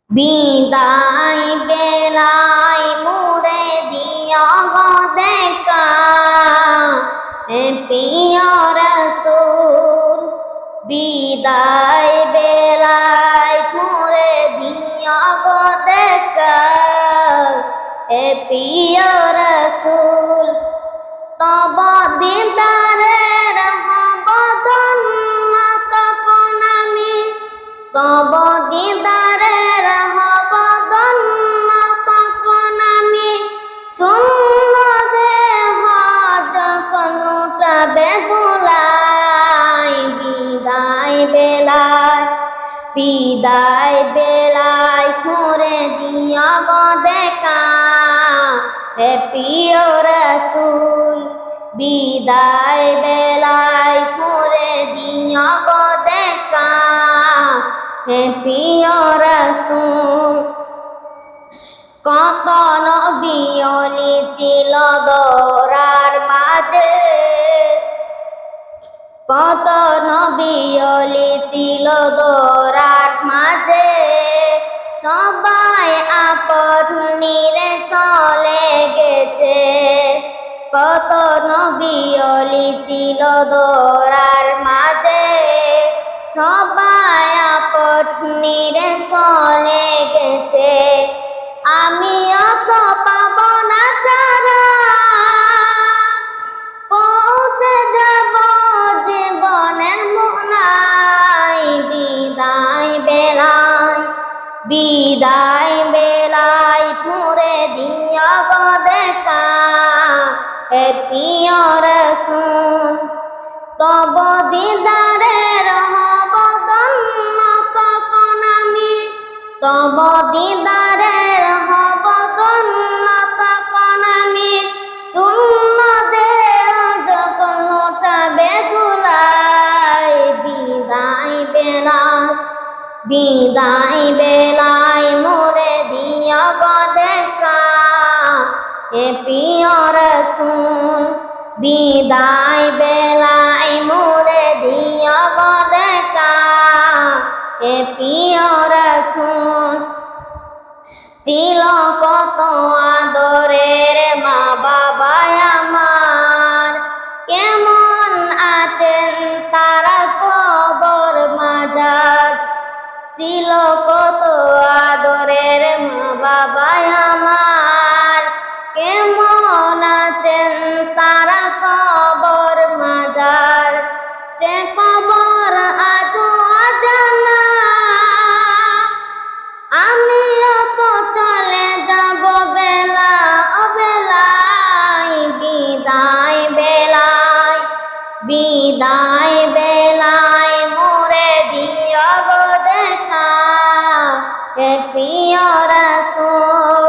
বিদায় বেলায় মোরে দিও গো দেখা প্রিয় রাসূল। বিদায় বেলায় মোরে দিও গো দেখা প্রিয় রাসূল। তব দিদারের হব ধন্য তখন আমি, তব দিদারের হব ধন্য তখন আমি। শূন্য দেহ যখন উঠাবে দোলায় বিদায় বেলায়, বিদায় বেলায় মোরে দিও গো দেখা প্রিয় রাসূল। বিদায় বেলায় মোরে দিও গো দেখা প্রিয় রাসূল। কত নবী ওলি ছিল দরার মাঝে, কত নবী ওলি ছিল দরার মাঝে। সবাই আপন নিরে চলে গেছে, কত নবী ওলি ছিল দরার মাঝে। সবাই আপন নিরে চলে গেছে, আমিও তো পাবো না ছাড়া। পৌঁছে যাব জীবনের মোহনায় বিদায় বেলায়, বিদায় বেলায় মোরে দিও গো দেখা প্রিয় রাসূল। তব দিদারের হব ধন্য তখন আমি, তব দিদারের হব ধন্য তখন আমি। শূন্য দেহ যখন উঠাবে দোলায় বিদায় বেলায়, বিদায় বেলায় মোরে দিও গো দেখা প্রিয় রাসূল। বিদায় বেলায় মোরে দিও গো দেখা প্রিয় রাসূল। ছিল কত আদরের মা বাবা আমার, কেমন আছেন তারা কবর মাঝার। ছিল কত আদরের মা বাবা আমার, কেমন আছেন তারা কবর মাঝার। সে কবর আজও অজানা, আমিও তো চলে যাব বেলা অবেলায় বিদায় বেলায়, বিদায় বেলায় মোরে দিও গো দেখা প্রিয় রাসূল।